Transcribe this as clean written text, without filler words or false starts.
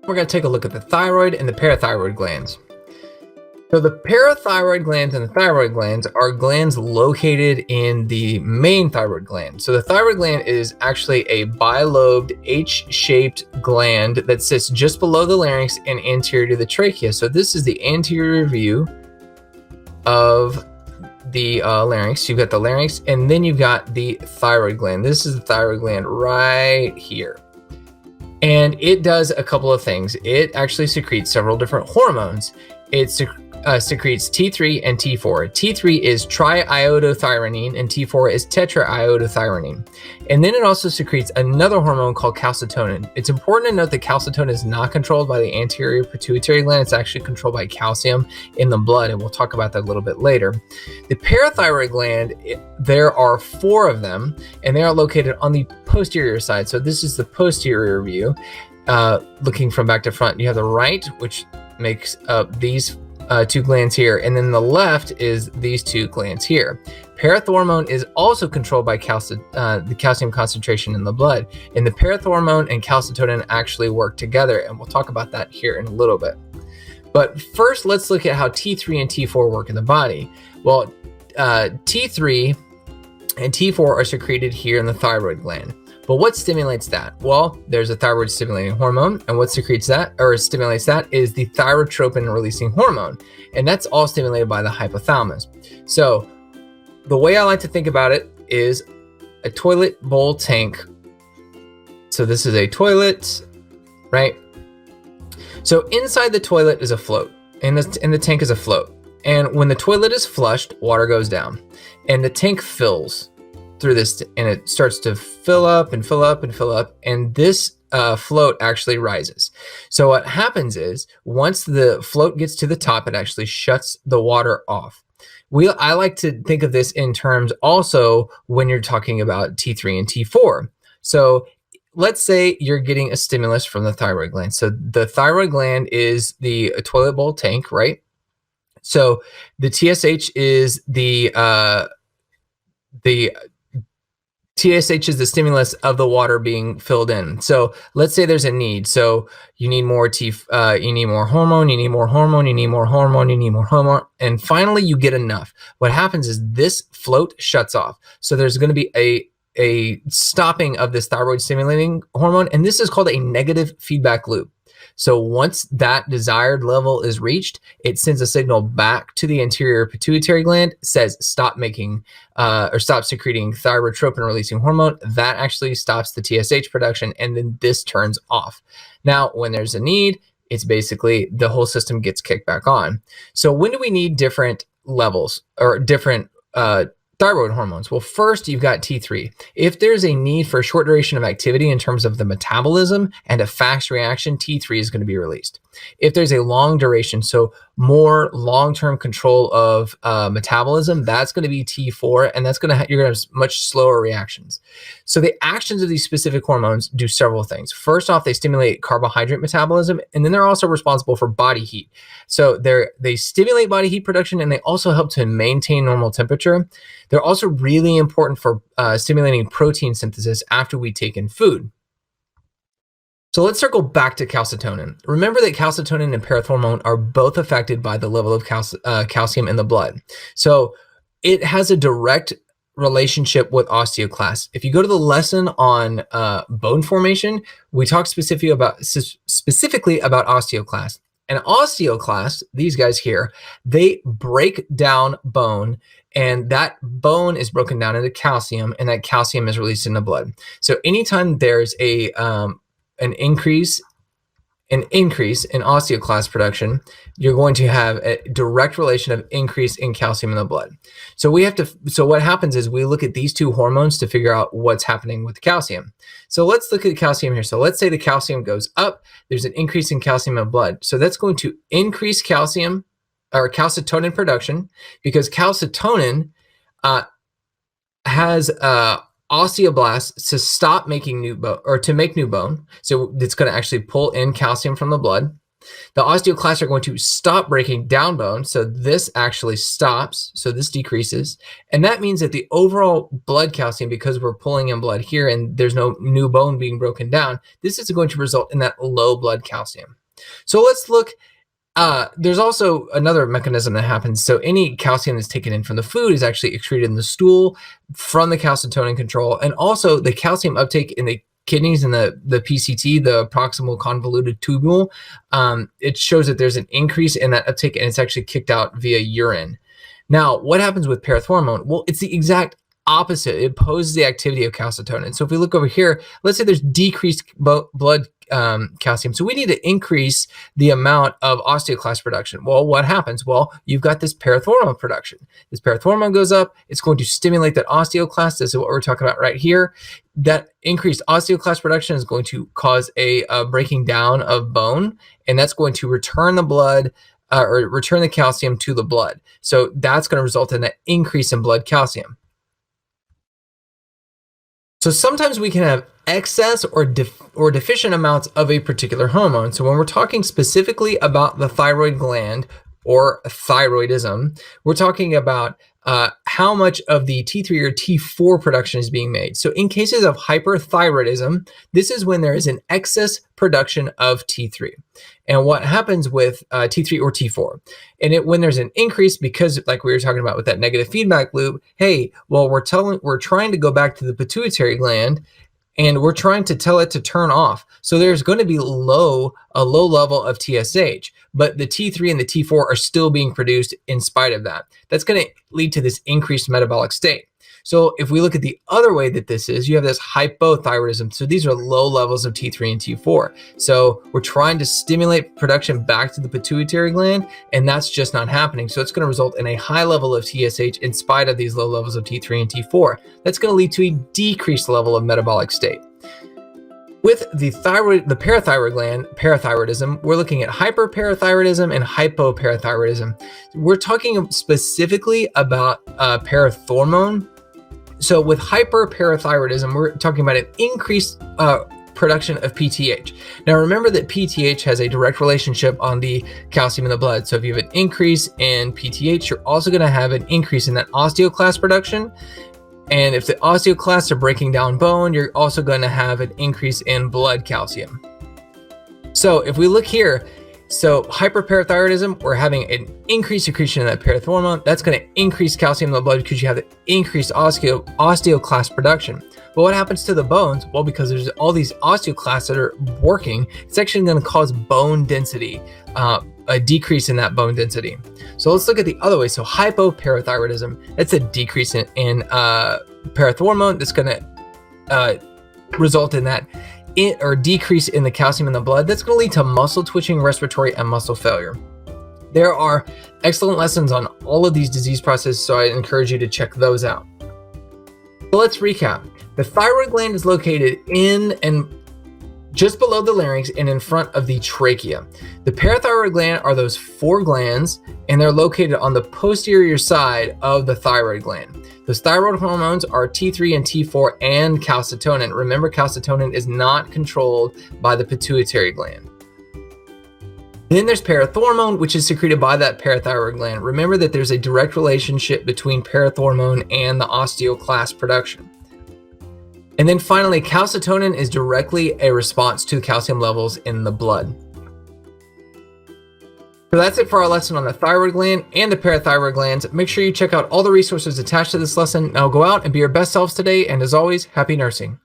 We're going to take a look at the thyroid and the parathyroid glands. So the parathyroid glands and the thyroid glands are glands located in the main thyroid gland. So the thyroid gland is actually a bilobed H-shaped gland that sits just below the larynx and anterior to the trachea. So this is the anterior view of the larynx. You've got the larynx, and then you've got the thyroid gland. This is the thyroid gland right here. And it does a couple of things. It actually secretes several different hormones. It secretes T3 and T4. T3 is triiodothyronine and T4 is tetraiodothyronine. And then it also secretes another hormone called calcitonin. It's important to note that calcitonin is not controlled by the anterior pituitary gland. It's actually controlled by calcium in the blood, and we'll talk about that a little bit later. The parathyroid gland, there are 4 of them, and they are located on the posterior side. So this is the posterior view. Looking from back to front, you have the right, which makes up these 2 glands here, and then the left is these 2 glands here. Parathormone is also controlled by the calcium concentration in the blood, and the parathormone and calcitonin actually work together, and we'll talk about that here in a little bit. But first, let's look at how T3 and T4 work in the body. Well, T3 and T4 are secreted here in the thyroid gland. But what stimulates that? Well, there's a thyroid stimulating hormone, and what secretes that or stimulates that is the thyrotropin releasing hormone, and that's all stimulated by the hypothalamus. So the way I like to think about it is a toilet bowl tank. So this is a toilet, right? So inside the toilet is a float, and the tank is a float. And when the toilet is flushed, water goes down, and the tank fills through this, and it starts to fill up and fill up and fill up, and this float actually rises. So what happens is once the float gets to the top, it actually shuts the water off. I like to think of this in terms also when you're talking about T3 and T4. So let's say you're getting a stimulus from the thyroid gland. So the thyroid gland is the toilet bowl tank, right? So the TSH is the TSH is the stimulus of the water being filled in. So let's say there's a need. So you need more you need more hormone, you need more hormone, you need more hormone, you need more hormone, and finally you get enough. What happens is this float shuts off. So there's going to be a stopping of this thyroid stimulating hormone, and this is called a negative feedback loop. So once that desired level is reached, it sends a signal back to the anterior pituitary gland, says stop making or stop secreting thyrotropin releasing hormone. That actually stops the TSH production, and then this turns off. Now, when there's a need, it's basically the whole system gets kicked back on. So when do we need different levels or different thyroid hormones? Well, first you've got T3. If there's a need for a short duration of activity in terms of the metabolism and a fast reaction, T3 is going to be released. If there's a long duration, so more long-term control of metabolism, that's going to be T4, and that's going to you're going to have much slower reactions. So the actions of these specific hormones do several things. First off, they stimulate carbohydrate metabolism, and then they're also responsible for body heat. So they stimulate body heat production, and they also help to maintain normal temperature. They're also really important for stimulating protein synthesis after we take in food. So let's circle back to calcitonin. Remember that calcitonin and parathormone are both affected by the level of calcium in the blood. So it has a direct relationship with osteoclast. If you go to the lesson on bone formation, we talk specifically about osteoclast. And osteoclast, these guys here, they break down bone, and that bone is broken down into calcium, and that calcium is released in the blood. So anytime there's an increase in osteoclast production, you're going to have a direct relation of increase in calcium in the blood. So what happens is we look at these 2 hormones to figure out what's happening with the calcium. So let's look at calcium here. So let's say the calcium goes up, there's an increase in calcium in blood. So that's going to increase calcium or calcitonin production, because calcitonin has osteoblasts to stop making new bone or to make new bone. So it's going to actually pull in calcium from the blood. The osteoclasts are going to stop breaking down bone. So this actually stops. So this decreases. And that means that the overall blood calcium, because we're pulling in blood here and there's no new bone being broken down, this is going to result in that low blood calcium. So let's look. There's also another mechanism that happens. So any calcium that's taken in from the food is actually excreted in the stool from the calcitonin control. And also the calcium uptake in the kidneys and the PCT, the proximal convoluted tubule, it shows that there's an increase in that uptake and it's actually kicked out via urine. Now, what happens with parathormone? Well, it's the exact opposite. It opposes the activity of calcitonin. So if we look over here, let's say there's decreased blood calcium. So we need to increase the amount of osteoclast production. Well, what happens? Well, you've got this parathormone production. This parathormone goes up. It's going to stimulate that osteoclast. This is what we're talking about right here. That increased osteoclast production is going to cause a breaking down of bone, and that's going to return the blood or return the calcium to the blood. So that's going to result in an increase in blood calcium. So sometimes we can have excess or deficient amounts of a particular hormone. So when we're talking specifically about the thyroid gland or thyroidism, we're talking about how much of the T3 or T4 production is being made. So in cases of hyperthyroidism, this is when there is an excess production of T3. And what happens with T3 or T4? And when there's an increase, because like we were talking about with that negative feedback loop, hey, well, we're trying to go back to the pituitary gland and we're trying to tell it to turn off. So there's going to be a low level of TSH, but the T3 and the T4 are still being produced in spite of that. That's going to lead to this increased metabolic state. So if we look at the other way that this is, you have this hypothyroidism. So these are low levels of T3 and T4. So we're trying to stimulate production back to the pituitary gland, and that's just not happening. So it's going to result in a high level of TSH in spite of these low levels of T3 and T4. That's going to lead to a decreased level of metabolic state. With the parathyroid gland, parathyroidism, we're looking at hyperparathyroidism and hypoparathyroidism. We're talking specifically about parathormone. So with hyperparathyroidism, we're talking about an increased production of PTH. Now remember that PTH has a direct relationship on the calcium in the blood. So if you have an increase in PTH, you're also going to have an increase in that osteoclast production. And if the osteoclasts are breaking down bone, you're also going to have an increase in blood calcium. So if we look here, so hyperparathyroidism, we're having an increased secretion of that parathormone. That's going to increase calcium in the blood because you have the increased osteoclast production. But what happens to the bones? Well, because there's all these osteoclasts that are working, it's actually going to cause bone density, a decrease in that bone density. So let's look at the other way. So hypoparathyroidism, that's a decrease in parathormone that's going to result in that decrease in the calcium in the blood. That's going to lead to muscle twitching, respiratory, and muscle failure. There are excellent lessons on all of these disease processes, so I encourage you to check those out. So let's recap. The thyroid gland is located in and just below the larynx and in front of the trachea. The parathyroid gland are those 4 glands, and they're located on the posterior side of the thyroid gland. Those thyroid hormones are T3 and T4 and calcitonin. Remember, calcitonin is not controlled by the pituitary gland. Then there's parathormone, which is secreted by that parathyroid gland. Remember that there's a direct relationship between parathormone and the osteoclast production. And then finally, calcitonin is directly a response to calcium levels in the blood. So that's it for our lesson on the thyroid gland and the parathyroid glands. Make sure you check out all the resources attached to this lesson. Now go out and be your best selves today. And as always, happy nursing.